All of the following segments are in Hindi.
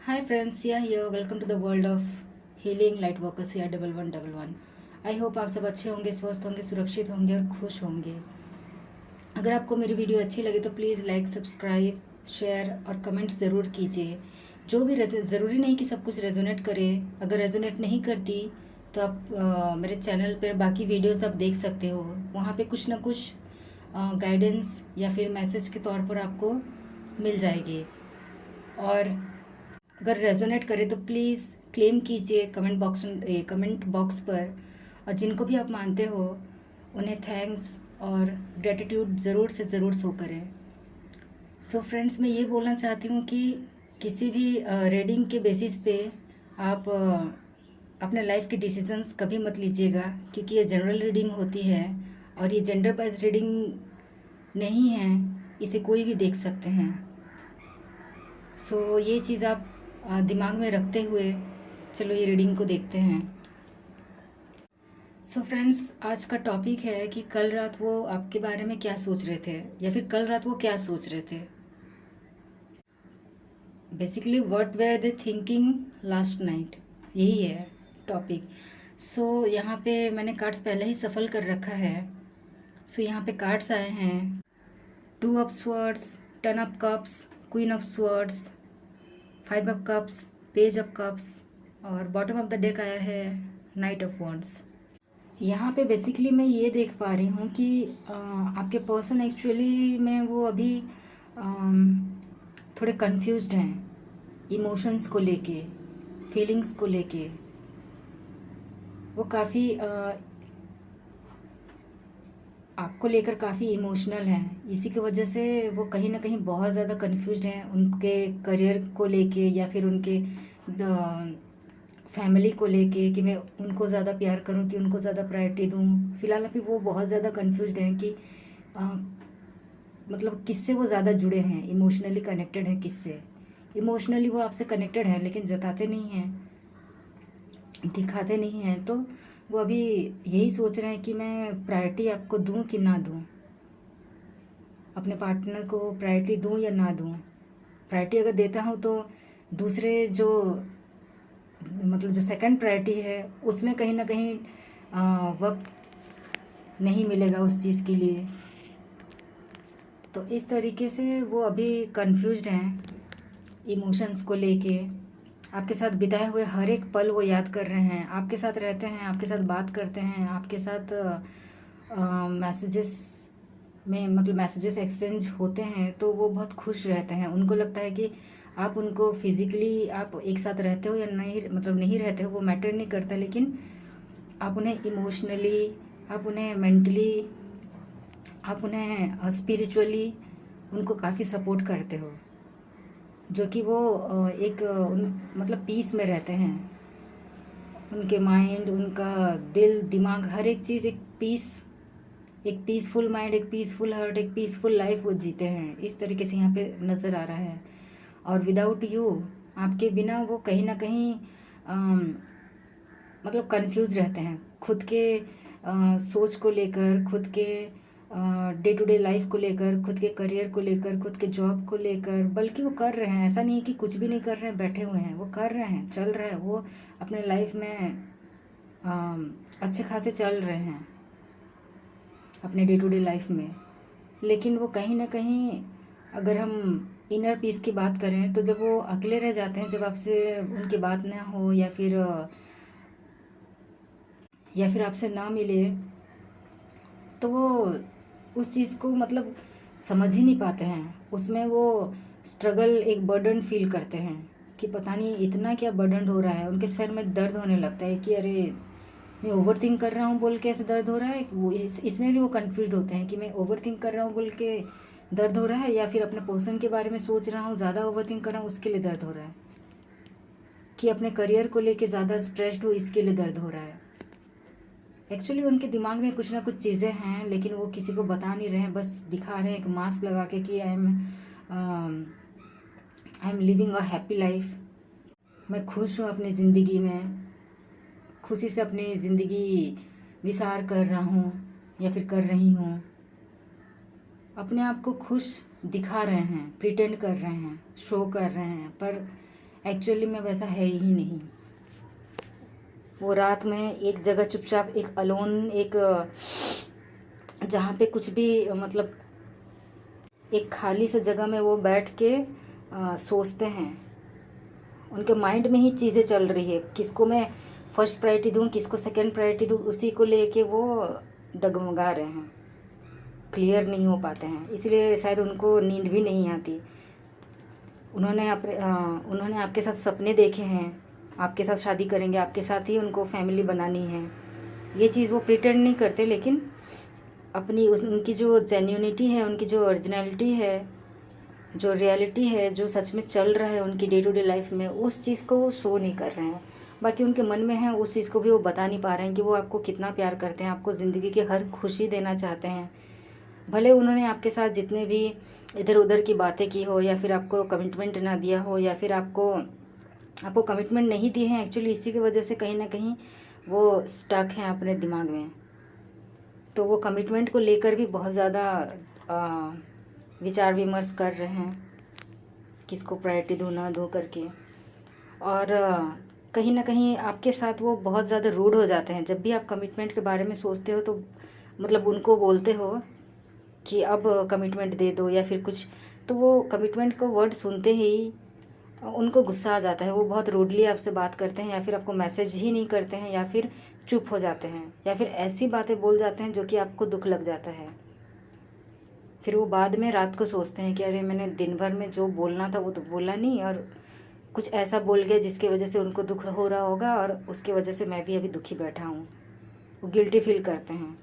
Hi friends, Sia here. Welcome to the world of healing light worker Sia 1111. I hope आप सब अच्छे होंगे, स्वस्थ होंगे, सुरक्षित होंगे और खुश होंगे। अगर आपको मेरी वीडियो अच्छी लगे तो प्लीज़ लाइक, सब्सक्राइब, शेयर और कमेंट ज़रूर कीजिए। जो भी ज़रूरी नहीं कि सब कुछ रेजोनेट करे। अगर रेजोनेट नहीं करती तो आप मेरे चैनल पर बाकी वीडियोस आप देख सकते हो। वहाँ पे कुछ ना कुछ गाइडेंस या फिर मैसेज के तौर पर आपको मिल जाएगी। और अगर रेजोनेट करे तो प्लीज़ क्लेम कीजिए कमेंट बॉक्स पर। और जिनको भी आप मानते हो उन्हें थैंक्स और ग्रेटिट्यूड ज़रूर से ज़रूर शो करें। सो फ्रेंड्स, मैं ये बोलना चाहती हूँ कि किसी भी रीडिंग के बेसिस पे आप अपने लाइफ के डिसीजंस कभी मत लीजिएगा, क्योंकि ये जनरल रीडिंग होती है और ये जेंडर वाइज रीडिंग नहीं है। इसे कोई भी देख सकते हैं। सो ये चीज़ आप दिमाग में रखते हुए चलो ये रीडिंग को देखते हैं। सो फ्रेंड्स, आज का टॉपिक है कि कल रात वो आपके बारे में क्या सोच रहे थे, या फिर कल रात वो क्या सोच रहे थे। Basically what were they thinking last night, यही है टॉपिक। सो यहाँ पे मैंने कार्ड्स पहले ही सफल कर रखा है। सो यहाँ पे कार्ड्स आए हैं, 2 of swords, 10 of cups, queen of swords, 5 of cups, page of cups और बॉटम ऑफ द डेक आया है नाइट ऑफ वॉन्ड्स। यहाँ पे बेसिकली मैं ये देख पा रही हूँ कि आपके पर्सन एक्चुअली में वो अभी थोड़े कंफ्यूज्ड हैं इमोशंस को लेके, फीलिंग्स को लेके। वो काफ़ी आपको लेकर काफ़ी इमोशनल हैं। इसी की वजह से वो कहीं ना कहीं बहुत ज़्यादा कंफ्यूज्ड हैं उनके करियर को लेके, या फिर उनके फैमिली को लेके कि मैं उनको ज़्यादा प्यार करूं कि उनको ज़्यादा प्रायोरिटी दूं। फिलहाल अभी वो बहुत ज़्यादा कंफ्यूज्ड हैं कि अ, मतलब किससे वो ज़्यादा जुड़े हैं, इमोशनली कनेक्टेड हैं किससे। इमोशनली वो आपसे कनेक्टेड हैं लेकिन जताते नहीं हैं, दिखाते नहीं हैं। तो वो अभी यही सोच रहे हैं कि मैं प्रायोरिटी आपको दूं कि ना दूं, अपने पार्टनर को प्रायोरिटी दूं या ना दूं। प्रायोरिटी अगर देता हूं तो दूसरे जो मतलब जो सेकंड प्रायोरिटी है उसमें कहीं ना कहीं वक्त नहीं मिलेगा उस चीज़ के लिए। तो इस तरीके से वो अभी कंफ्यूज्ड हैं इमोशंस को लेके। आपके साथ बिताए हुए हर एक पल वो याद कर रहे हैं, आपके साथ रहते हैं, आपके साथ बात करते हैं, आपके साथ मैसेजेस में मतलब मैसेजेस एक्सचेंज होते हैं तो वो बहुत खुश रहते हैं। उनको लगता है कि आप उनको फिज़िकली आप एक साथ रहते हो या नहीं, मतलब नहीं रहते हो वो मैटर नहीं करता, लेकिन आप उन्हें इमोशनली, आप उन्हें मेंटली, आप उन्हें स्पिरिचुअली उनको काफ़ी सपोर्ट करते हो, जो कि वो एक उन मतलब पीस में रहते हैं। उनके माइंड, उनका दिल, दिमाग, हर एक चीज़ एक पीस, एक पीसफुल माइंड, एक पीसफुल हार्ट, एक पीसफुल लाइफ वो जीते हैं। इस तरीके से यहाँ पे नज़र आ रहा है। और विदाउट यू, आपके बिना वो कहीं ना कहीं मतलब कंफ्यूज रहते हैं खुद के सोच को लेकर, खुद के डे टू डे लाइफ को लेकर, खुद के करियर को लेकर, खुद के जॉब को लेकर। बल्कि वो कर रहे हैं, ऐसा नहीं है कि कुछ भी नहीं कर रहे हैं, बैठे हुए हैं, वो कर रहे हैं, चल रहे हैं, वो अपने लाइफ में अच्छे खासे चल रहे हैं अपने डे टू डे लाइफ में। लेकिन वो कहीं ना कहीं, अगर हम इनर पीस की बात करें तो जब वो अकेले रह जाते हैं, जब आपसे उनकी बात ना हो या फिर आपसे ना मिले, तो वो उस चीज़ को मतलब समझ ही नहीं पाते हैं। उसमें वो स्ट्रगल, एक बर्डन फील करते हैं कि पता नहीं इतना क्या बर्डन हो रहा है। उनके सर में दर्द होने लगता है कि अरे मैं ओवर थिंक कर रहा हूँ बोल के ऐसे दर्द हो रहा है। वो इसमें भी वो कंफ्यूज होते हैं कि मैं ओवर थिंक कर रहा हूँ बोल के दर्द हो रहा है, या फिर अपने पर्सन के बारे में सोच रहा हूँ, ज़्यादा ओवर थिंक कर रहा हूँ उसके लिए दर्द हो रहा है, कि अपने करियर को लेके ज़्यादा स्ट्रेस्ड हो इसके लिए दर्द हो रहा है। एक्चुअली उनके दिमाग में कुछ ना कुछ चीज़ें हैं लेकिन वो किसी को बता नहीं रहे हैं, बस दिखा रहे हैं एक मास्क लगा के कि I am living a happy life. मैं खुश हूँ अपनी ज़िंदगी में, खुशी से अपनी ज़िंदगी विसार कर रहा हूँ या फिर कर रही हूँ। अपने आप को खुश दिखा रहे हैं, प्रिटेंड कर रहे हैं, शो कर रहे हैं, पर एक्चुअली में वैसा है ही नहीं। वो रात में एक जगह चुपचाप, एक अलोन, एक जहाँ पे कुछ भी मतलब एक खाली सी जगह में वो बैठ के सोचते हैं। उनके माइंड में ही चीज़ें चल रही है, किसको मैं फर्स्ट प्रायोरिटी दूँ, किसको सेकंड प्रायोरिटी दूँ, उसी को लेके वो डगमगा रहे हैं, क्लियर नहीं हो पाते हैं। इसलिए शायद उनको नींद भी नहीं आती। उन्होंने आपके साथ सपने देखे हैं, आपके साथ शादी करेंगे, आपके साथ ही उनको फैमिली बनानी है। ये चीज़ वो प्रिटेंड नहीं करते, लेकिन अपनी उनकी जो जेन्युइनिटी है, उनकी जो ओरिजिनलिटी है, जो रियलिटी है, जो सच में चल रहा है उनकी डे टू डे लाइफ में, उस चीज़ को वो शो नहीं कर रहे हैं। बाकी उनके मन में है, उस चीज़ को भी वो बता नहीं पा रहे हैं कि वो आपको कितना प्यार करते हैं, आपको ज़िंदगी की हर खुशी देना चाहते हैं। भले उन्होंने आपके साथ जितने भी इधर उधर की बातें की हो, या फिर आपको कमिटमेंट ना दिया हो, या फिर आपको कमिटमेंट नहीं दिए हैं, एक्चुअली इसी की वजह से कहीं ना कहीं वो स्टक हैं अपने दिमाग में। तो वो कमिटमेंट को लेकर भी बहुत ज़्यादा विचार विमर्श कर रहे हैं, किसको प्रायोरिटी दूँ ना दूँ करके। और कहीं ना कहीं आपके साथ वो बहुत ज़्यादा रूड हो जाते हैं। जब भी आप कमिटमेंट के बारे में सोचते हो, तो मतलब उनको बोलते हो कि अब कमिटमेंट दे दो या फिर कुछ, तो वो कमिटमेंट का वर्ड सुनते ही उनको गुस्सा आ जाता है। वो बहुत रूडली आपसे बात करते हैं, या फिर आपको मैसेज ही नहीं करते हैं, या फिर चुप हो जाते हैं, या फिर ऐसी बातें बोल जाते हैं जो कि आपको दुख लग जाता है। फिर वो बाद में रात को सोचते हैं कि अरे मैंने दिन भर में जो बोलना था वो तो बोला नहीं, और कुछ ऐसा बोल गया जिसकी वजह से उनको दुख हो रहा होगा, और उसकी वजह से मैं भी अभी दुखी बैठा हूँ। वो गिल्टी फील करते हैं।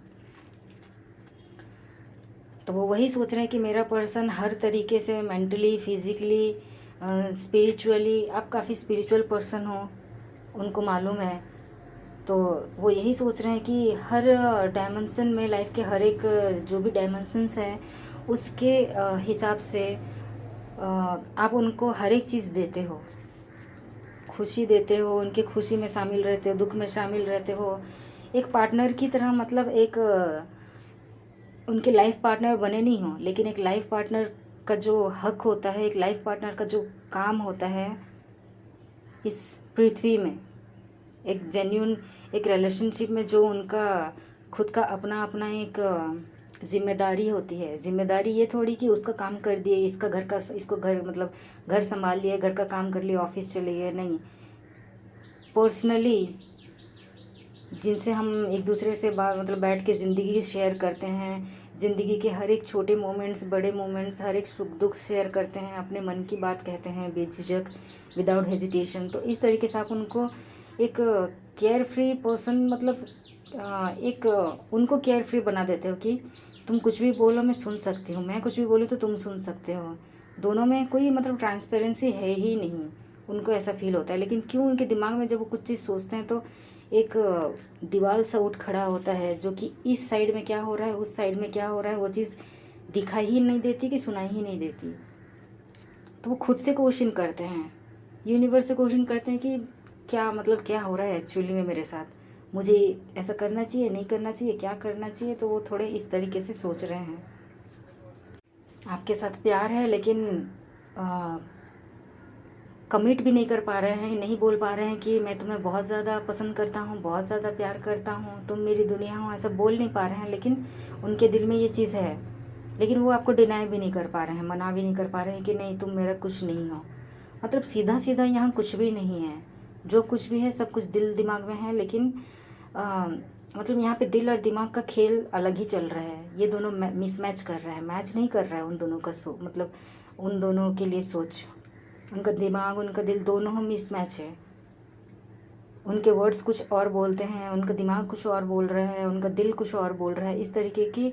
तो वो वही सोच रहे हैं कि मेरा पर्सन हर तरीके से मेंटली, फिज़िकली, स्पिरिचुअली, आप काफ़ी स्पिरिचुअल पर्सन हो, उनको मालूम है। तो वो यही सोच रहे हैं कि हर डायमेंशन में, लाइफ के हर एक जो भी डायमेंशंस हैं उसके हिसाब से आप उनको हर एक चीज़ देते हो, खुशी देते हो, उनके खुशी में शामिल रहते हो, दुख में शामिल रहते हो, एक पार्टनर की तरह। मतलब एक उनके लाइफ पार्टनर बने नहीं हो, लेकिन एक लाइफ पार्टनर का जो हक होता है, एक लाइफ पार्टनर का जो काम होता है इस पृथ्वी में, एक जेन्यून एक रिलेशनशिप में, जो उनका खुद का अपना अपना एक जिम्मेदारी होती है। जिम्मेदारी ये थोड़ी कि उसका काम कर दिए, इसका घर का, इसको घर मतलब घर संभाल लिए, घर का काम कर लिया, ऑफिस चले गए, नहीं। पर्सनली जिनसे हम एक दूसरे से मतलब बैठ के ज़िंदगी शेयर करते हैं, ज़िंदगी के हर एक छोटे मोमेंट्स, बड़े मोमेंट्स, हर एक सुख दुख शेयर करते हैं, अपने मन की बात कहते हैं बेझिझक, विदाउट हेजिटेशन। तो इस तरीके से आप उनको एक केयर फ्री पर्सन, मतलब एक उनको केयर फ्री बना देते हो कि तुम कुछ भी बोलो मैं सुन सकती हूँ, मैं कुछ भी बोलूँ तो तुम सुन सकते हो। दोनों में कोई मतलब ट्रांसपेरेंसी है ही नहीं, उनको ऐसा फील होता है। लेकिन क्यों, उनके दिमाग में जब वो कुछ चीज़ सोचते हैं तो एक दीवार सा उठ खड़ा होता है, जो कि इस साइड में क्या हो रहा है, उस साइड में क्या हो रहा है, वो चीज़ दिखाई ही नहीं देती, कि सुनाई ही नहीं देती। तो वो खुद से क्वेश्चन करते हैं, यूनिवर्स से क्वेश्चन करते हैं कि क्या मतलब क्या हो रहा है एक्चुअली में मेरे साथ, मुझे ऐसा करना चाहिए, नहीं करना चाहिए, क्या करना चाहिए। तो वो थोड़े इस तरीके से सोच रहे हैं। आपके साथ प्यार है, लेकिन कमिट भी नहीं कर पा रहे हैं, नहीं बोल पा रहे हैं कि मैं तुम्हें बहुत ज़्यादा पसंद करता हूँ, बहुत ज़्यादा प्यार करता हूँ, तुम मेरी दुनिया हो, ऐसा बोल नहीं पा रहे हैं। लेकिन उनके दिल में ये चीज़ है, लेकिन वो आपको डिनाई भी नहीं कर पा रहे हैं, मना भी नहीं कर पा रहे हैं कि नहीं तुम मेरा कुछ नहीं हो। मतलब सीधा सीधा यहाँ कुछ भी नहीं है, जो कुछ भी है सब कुछ दिल दिमाग में है। लेकिन मतलब यहाँ पे दिल और दिमाग का खेल अलग ही चल रहा है। ये दोनों मिसमैच कर रहा है, मैच नहीं कर रहा है उन दोनों का मतलब उन दोनों के लिए सोच, उनका दिमाग, उनका दिल दोनों मिसमैच है। उनके वर्ड्स कुछ और बोलते हैं, उनका दिमाग कुछ और बोल रहा है, उनका दिल कुछ और बोल रहा है। इस तरीके की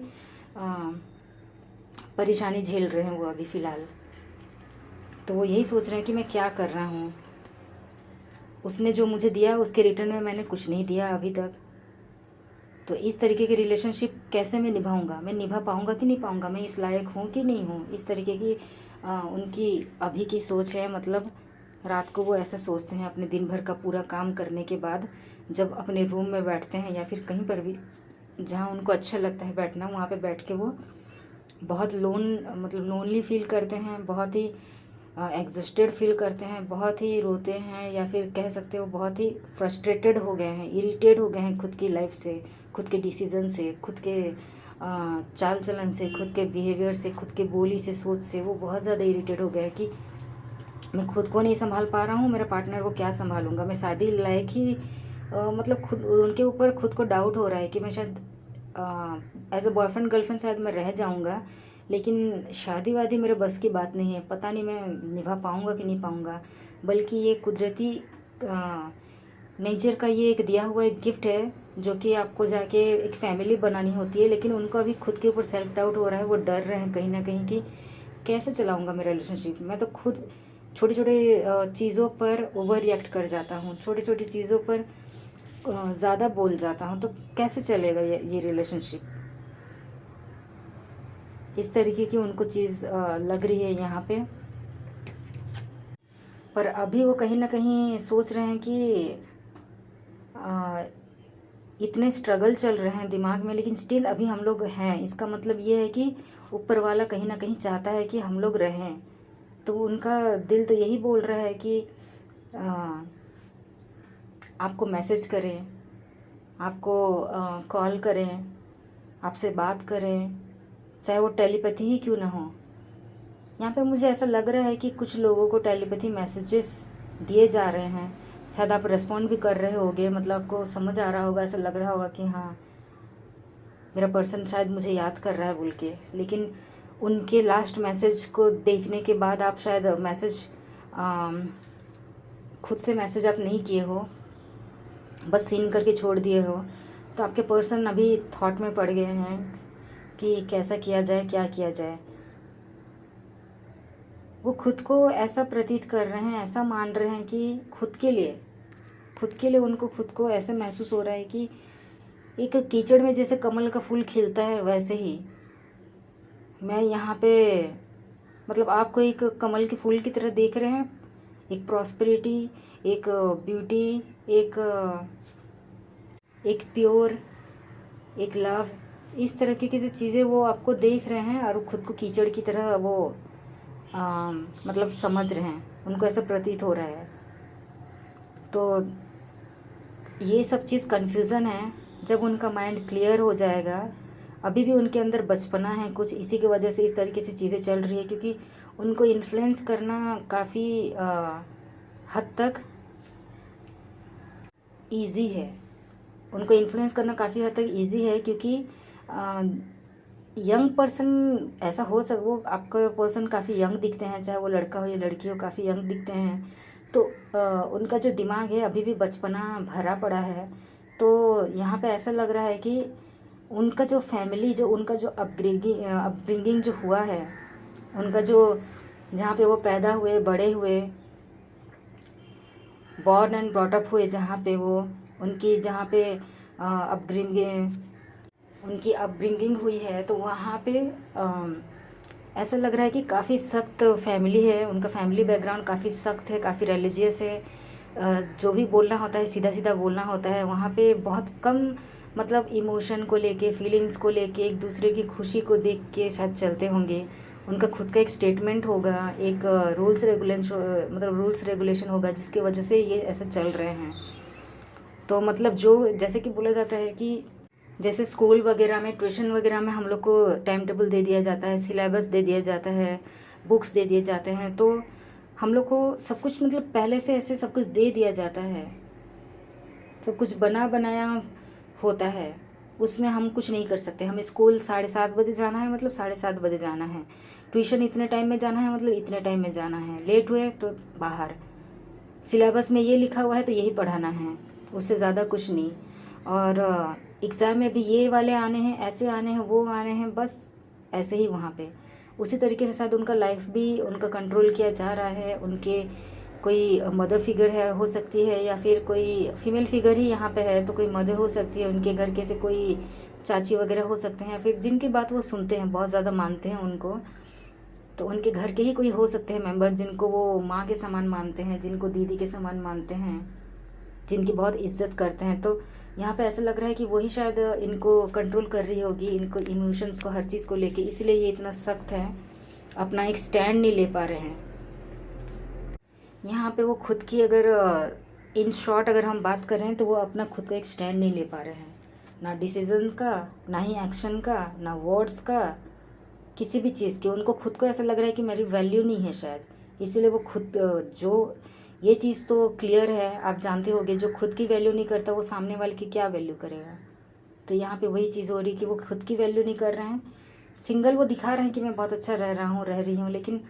परेशानी झेल रहे हैं वो अभी फ़िलहाल। तो वो यही सोच रहे हैं कि मैं क्या कर रहा हूँ, उसने जो मुझे दिया उसके रिटर्न में मैंने कुछ नहीं दिया अभी तक। तो इस तरीके की रिलेशनशिप कैसे मैं निभाऊंगा, मैं निभा पाऊंगा कि नहीं पाऊंगा, मैं इस लायक हूँ कि नहीं हूँ। इस तरीके की उनकी अभी की सोच है। मतलब रात को वो ऐसा सोचते हैं, अपने दिन भर का पूरा काम करने के बाद जब अपने रूम में बैठते हैं, या फिर कहीं पर भी जहाँ उनको अच्छा लगता है बैठना, वहाँ पे बैठ के वो बहुत मतलब लोनली फील करते हैं, बहुत ही एग्जस्टेड फील करते हैं, बहुत ही रोते हैं, या फिर कह सकते हो बहुत ही फ्रस्ट्रेटेड हो गए हैं, इरिटेट हो गए हैं खुद की लाइफ से, खुद के डिसीज़न से, खुद के चाल चलन से, खुद के बिहेवियर से, खुद के बोली से, सोच से। वो बहुत ज़्यादा इरिटेट हो गए हैं कि मैं खुद को नहीं संभाल पा रहा हूँ, मेरा पार्टनर को क्या संभालूंगा, मैं शादी लायक ही मतलब खुद उनके ऊपर खुद को डाउट हो रहा है कि मैं शायद एज अ बॉयफ्रेंड गर्लफ्रेंड शायद मैं रह जाऊँगा, लेकिन शादी वादी मेरे बस की बात नहीं है, पता नहीं मैं निभा पाऊँगा कि नहीं पाऊँगा। बल्कि ये कुदरती नेचर का ये एक दिया हुआ एक गिफ्ट है, जो कि आपको जाके एक फैमिली बनानी होती है, लेकिन उनको अभी खुद के ऊपर सेल्फ डाउट हो रहा है, वो डर रहे हैं कहीं ना कहीं कि कैसे चलाऊँगा मेरा रिलेशनशिप। मैं तो खुद छोटे छोटे चीज़ों पर ओवर रिएक्ट कर जाता हूँ, छोटी छोटी चीज़ों पर ज़्यादा बोल जाता हूँ, तो कैसे चलेगा ये रिलेशनशिप। इस तरीके की उनको चीज़ लग रही है यहाँ पे। पर अभी वो कहीं ना कहीं सोच रहे हैं कि इतने स्ट्रगल चल रहे हैं दिमाग में, लेकिन स्टिल अभी हम लोग हैं। इसका मतलब ये है कि ऊपर वाला कहीं ना कहीं चाहता है कि हम लोग रहें। तो उनका दिल तो यही बोल रहा है कि आपको मैसेज करें, आपको कॉल करें, आपसे बात करें, चाहे वो टेलीपैथी ही क्यों ना हो। यहाँ पे मुझे ऐसा लग रहा है कि कुछ लोगों को टेलीपैथी मैसेजेस दिए जा रहे हैं, शायद आप रिस्पॉन्ड भी कर रहे होगे, मतलब आपको समझ आ रहा होगा, ऐसा लग रहा होगा कि हाँ मेरा पर्सन शायद मुझे याद कर रहा है बोल के। लेकिन उनके लास्ट मैसेज को देखने के बाद आप शायद मैसेज खुद से मैसेज आप नहीं किए हो, बस सीन करके छोड़ दिए हो, तो आपके पर्सन अभी थॉट में पड़ गए हैं कि कैसा किया जाए, क्या किया जाए। वो खुद को ऐसा प्रतीत कर रहे हैं, ऐसा मान रहे हैं कि खुद के लिए उनको खुद को ऐसे महसूस हो रहा है कि एक कीचड़ में जैसे कमल का फूल खिलता है, वैसे ही मैं यहाँ पे, मतलब आपको एक कमल के फूल की तरह देख रहे हैं, एक प्रॉस्पेरिटी, एक ब्यूटी, एक प्योर, एक लव, इस तरह की किसी चीज़ें वो आपको देख रहे हैं, और खुद को कीचड़ की तरह वो मतलब समझ रहे हैं, उनको ऐसा प्रतीत हो रहा है। तो ये सब चीज़ कन्फ्यूज़न है। जब उनका माइंड क्लियर हो जाएगा, अभी भी उनके अंदर बचपना है कुछ, इसी की वजह से इस तरीके से चीज़ें चल रही है, क्योंकि उनको इन्फ्लुएंस करना काफ़ी हद तक ईजी है। उनको इन्फ्लुएंस करना काफ़ी हद तक ईजी है, क्योंकि यंग पर्सन ऐसा हो सक वो आपका पर्सन काफ़ी यंग दिखते हैं, चाहे वो लड़का हो या लड़की हो, काफ़ी यंग दिखते हैं। तो उनका जो दिमाग है अभी भी बचपना भरा पड़ा है। तो यहाँ पे ऐसा लग रहा है कि उनका जो फैमिली, जो उनका जो अपब्रिंगिंग जो हुआ है, उनका जो जहाँ पे वो पैदा हुए, बड़े हुए, बॉर्न एंड ब्रॉटअप हुए, जहाँ पे वो उनकी जहाँ पे उनकी अपब्रिंगिंग हुई है, तो वहाँ पे ऐसा लग रहा है कि काफ़ी सख्त फैमिली है, उनका फैमिली बैकग्राउंड काफ़ी सख्त है, काफ़ी रिलीजियस है। जो भी बोलना होता है सीधा सीधा बोलना होता है। वहाँ पे बहुत कम मतलब इमोशन को लेके, फीलिंग्स को लेके, एक दूसरे की खुशी को देख के शायद चलते होंगे। उनका खुद का एक स्टेटमेंट होगा, एक रूल्स रेगुलेशन होगा, जिसकी वजह से ये ऐसे चल रहे हैं। तो मतलब जो जैसे कि बोला जाता है कि जैसे स्कूल वगैरह में, ट्यूशन वगैरह में हम लोग को टाइम टेबल दे दिया जाता है, सिलेबस दे दिया जाता है, बुक्स दे दिए जाते हैं, तो हम लोग को सब कुछ मतलब पहले से ऐसे सब कुछ दे दिया जाता है, सब कुछ बना बनाया होता है, उसमें हम कुछ नहीं कर सकते। हमें स्कूल 7:30 बजे जाना है, मतलब 7:30 बजे जाना है। ट्यूशन इतने टाइम में जाना है, मतलब इतने टाइम में जाना है। लेट हुए तो बाहर, सिलेबस में ये लिखा हुआ है तो यही पढ़ाना है, उससे ज़्यादा कुछ नहीं। और एग्ज़ाम में भी ये वाले आने हैं, ऐसे आने हैं, वो आने हैं, बस ऐसे ही वहाँ पे उसी तरीके से शायद उनका लाइफ भी उनका कंट्रोल किया जा रहा है। उनके कोई मदर फिगर है, हो सकती है, या फिर कोई फीमेल फिगर ही यहाँ पे है, तो कोई मदर हो सकती है, उनके घर के से कोई चाची वगैरह हो सकते हैं, फिर जिनकी बात वो सुनते हैं, बहुत ज़्यादा मानते हैं उनको। तो उनके घर के ही कोई हो सकते हैं मेंबर, जिनको वो माँ के समान मानते हैं, जिनको दीदी के समान मानते हैं, जिनकी बहुत इज्जत करते हैं। तो यहाँ पे ऐसा लग रहा है कि वही शायद इनको कंट्रोल कर रही होगी, इनको इमोशंस को, हर चीज़ को लेके, इसलिए ये इतना सख्त है, अपना एक स्टैंड नहीं ले पा रहे हैं। यहाँ पे वो खुद की अगर इन शॉर्ट अगर हम बात करें तो वो अपना खुद का एक स्टैंड नहीं ले पा रहे हैं, ना डिसीजन का, ना ही एक्शन का, ना वर्ड्स का, किसी भी चीज़ की। उनको खुद को ऐसा लग रहा है कि मेरी वैल्यू नहीं है शायद, इसीलिए वो खुद जो ये चीज़ तो क्लियर है, आप जानते होंगे, जो खुद की वैल्यू नहीं करता वो सामने वाले की क्या वैल्यू करेगा। तो यहाँ पे वही चीज़ हो रही कि वो खुद की वैल्यू नहीं कर रहे हैं। सिंगल वो दिखा रहे हैं कि मैं बहुत अच्छा रह रहा हूँ, रह रही हूँ, लेकिन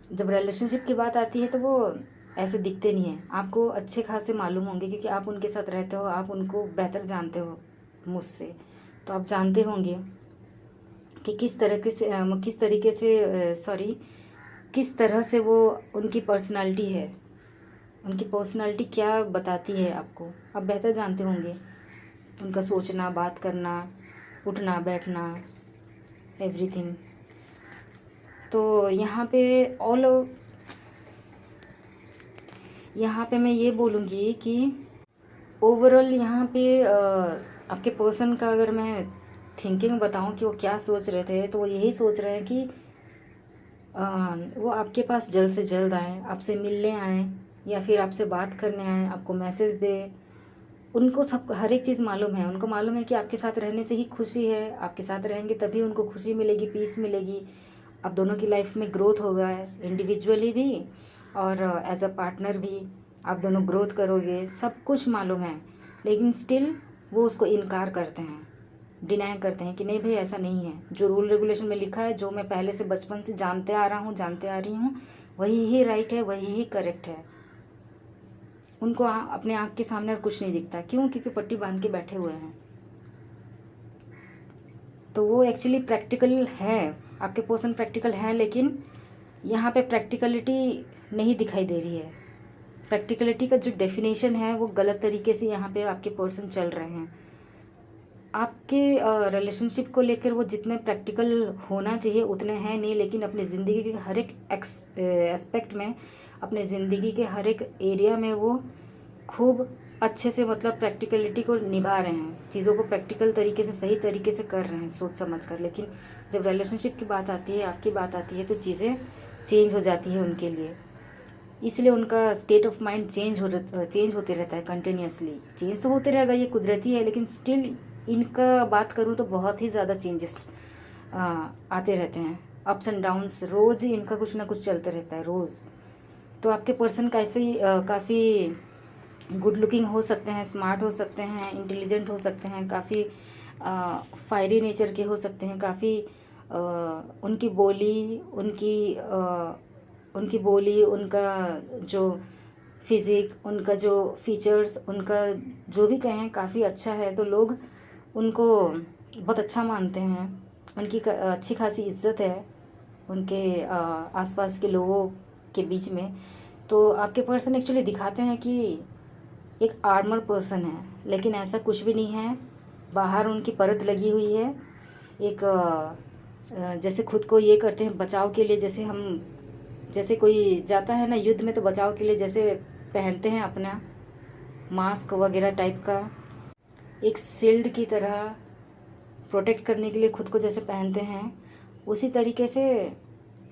जब रिलेशनशिप की बात आती है तो वो ऐसे दिखते नहीं हैं। आपको अच्छे खासे मालूम होंगे क्योंकि आप उनके साथ रहते हो, आप उनको बेहतर जानते हो मुझसे, तो आप जानते होंगे कि किस तरीके से सॉरी किस तरह से वो उनकी पर्सनालिटी है, उनकी पर्सनालिटी क्या बताती है आपको, आप बेहतर जानते होंगे। उनका सोचना, बात करना, उठना बैठना, एवरीथिंग। तो यहाँ पे मैं ये बोलूँगी कि ओवरऑल यहाँ पे आपके पर्सन का अगर मैं थिंकिंग बताऊँ कि वो क्या सोच रहे थे, तो वो यही सोच रहे हैं कि वो आपके पास जल्द से जल्द आएँ, आपसे मिलने आएँ, या फिर आपसे बात करने आएँ, आपको मैसेज दें। उनको सब हर एक चीज़ मालूम है, उनको मालूम है कि आपके साथ रहने से ही खुशी है, आपके साथ रहेंगे तभी उनको खुशी मिलेगी, पीस मिलेगी, आप दोनों की लाइफ में ग्रोथ होगा, इंडिविजुअली भी और एज अ पार्टनर भी आप दोनों ग्रोथ करोगे, सब कुछ मालूम है। लेकिन स्टिल वो उसको इनकार करते हैं, डिनाई करते हैं कि नहीं भाई ऐसा नहीं है, जो रूल रेगुलेशन में लिखा है, जो मैं पहले से बचपन से जानते आ रहा हूँ, जानते आ रही हूँ, वही ही राइट है, वही ही करेक्ट है। उनको अपने आँख के सामने और कुछ नहीं दिखता। क्यों? क्योंकि पट्टी बांध के बैठे हुए हैं। तो वो एक्चुअली प्रैक्टिकल है, आपके पर्सन प्रैक्टिकल हैं, लेकिन यहाँ पे प्रैक्टिकलिटी नहीं दिखाई दे रही है। प्रैक्टिकलिटी का जो डेफिनेशन है वो गलत तरीके से यहाँ पे आपके पर्सन चल रहे हैं। आपके रिलेशनशिप को लेकर वो जितने प्रैक्टिकल होना चाहिए उतने हैं नहीं, लेकिन अपनी ज़िंदगी के हर एक एस्पेक्ट में, अपने ज़िंदगी के हर एक एरिया में वो खूब अच्छे से मतलब प्रैक्टिकलिटी को निभा रहे हैं, चीज़ों को प्रैक्टिकल तरीके से, सही तरीके से कर रहे हैं सोच समझ कर। लेकिन जब रिलेशनशिप की बात आती है, आपकी बात आती है, तो चीज़ें चेंज हो जाती है उनके लिए। इसलिए उनका स्टेट ऑफ माइंड चेंज होते रहता है कंटिन्यूसली। चेंज तो होते रहेगा, ये कुदरती है, लेकिन स्टिल इनका बात करूँ तो बहुत ही ज़्यादा चेंजेस आते रहते हैं, अप्स एंड डाउन्स, रोज़ ही इनका कुछ ना कुछ चलते रहता है, रोज़। तो आपके पर्सन काफ़ी गुड लुकिंग हो सकते हैं, स्मार्ट हो सकते हैं, इंटेलिजेंट हो सकते हैं, काफ़ी फायरी नेचर के हो सकते हैं, काफ़ी उनकी बोली, उनकी बोली, उनका जो फिज़िक, उनका जो फीचर्स, उनका जो भी कहें काफ़ी अच्छा है, तो लोग उनको बहुत अच्छा मानते हैं। उनकी अच्छी खासी इज्जत है उनके आसपास के लोगों के बीच में। तो आपके पर्सन एक्चुअली दिखाते हैं कि एक आर्मर पर्सन है, लेकिन ऐसा कुछ भी नहीं है। बाहर उनकी परत लगी हुई है, एक जैसे खुद को ये करते हैं बचाव के लिए, जैसे कोई जाता है ना युद्ध में, तो बचाव के लिए जैसे पहनते हैं अपना मास्क वगैरह टाइप का, एक शील्ड की तरह प्रोटेक्ट करने के लिए खुद को जैसे पहनते हैं, उसी तरीके से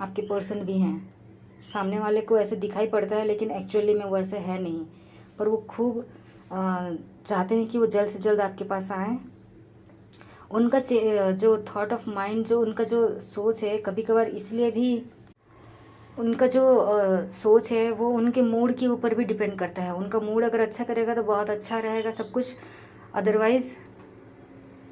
आपके पर्सन भी हैं। सामने वाले को ऐसे दिखाई पड़ता है, लेकिन एक्चुअली में वो ऐसे है नहीं, पर वो खूब चाहते हैं कि वो जल्द से जल्द आपके पास आएँ। उनका जो थॉट ऑफ माइंड, जो उनका जो सोच है, कभी कभार इसलिए भी उनका जो सोच है वो उनके मूड के ऊपर भी डिपेंड करता है। उनका मूड अगर अच्छा करेगा तो बहुत अच्छा रहेगा सब कुछ, अदरवाइज़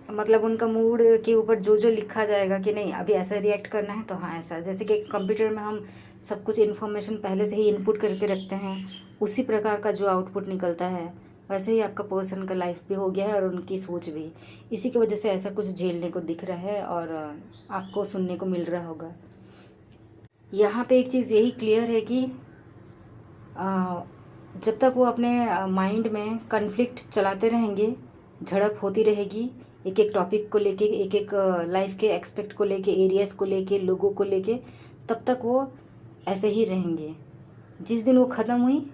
मतलब उनका मूड के ऊपर जो जो लिखा जाएगा कि नहीं अभी ऐसा रिएक्ट करना है तो हाँ ऐसा, जैसे कि कंप्यूटर में हम सब कुछ इन्फॉर्मेशन पहले से ही इनपुट करके रखते हैं, उसी प्रकार का जो आउटपुट निकलता है, वैसे ही आपका पर्सन का लाइफ भी हो गया है और उनकी सोच भी। इसी की वजह से ऐसा कुछ झेलने को दिख रहा है और आपको सुनने को मिल रहा होगा। यहाँ पे एक चीज़ यही क्लियर है कि जब तक वो अपने माइंड में कन्फ्लिक्ट चलाते रहेंगे, झड़प होती रहेगी एक एक टॉपिक को लेके, एक एक लाइफ के एक्सपेक्ट को लेके, एरियाज़ को लेके, लोगों को लेके, तब तक वो ऐसे ही रहेंगे। जिस दिन वो ख़त्म हुई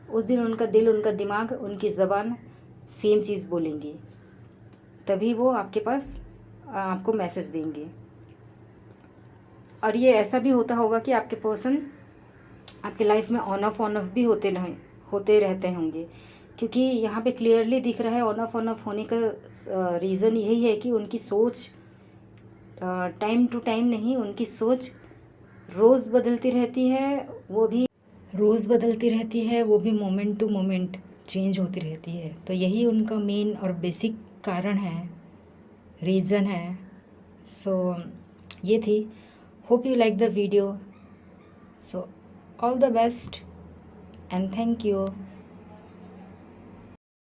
उस दिन उनका दिल, उनका दिमाग, उनकी ज़बान सेम चीज़ बोलेंगी, तभी वो आपके पास आपको मैसेज देंगे। और ये ऐसा भी होता होगा कि आपके पर्सन आपके लाइफ में ऑन ऑफ भी होते रहते होंगे, क्योंकि यहाँ पे क्लियरली दिख रहा है ऑन ऑफ होने का रीज़न यही है कि उनकी सोच टाइम टू टाइम नहीं, उनकी सोच रोज़ बदलती रहती है, वो भी मोमेंट टू मोमेंट चेंज होती रहती है। तो यही उनका मेन और बेसिक कारण है, रीज़न है। सो ये थी। Hope you like the video. So all the best and thank you.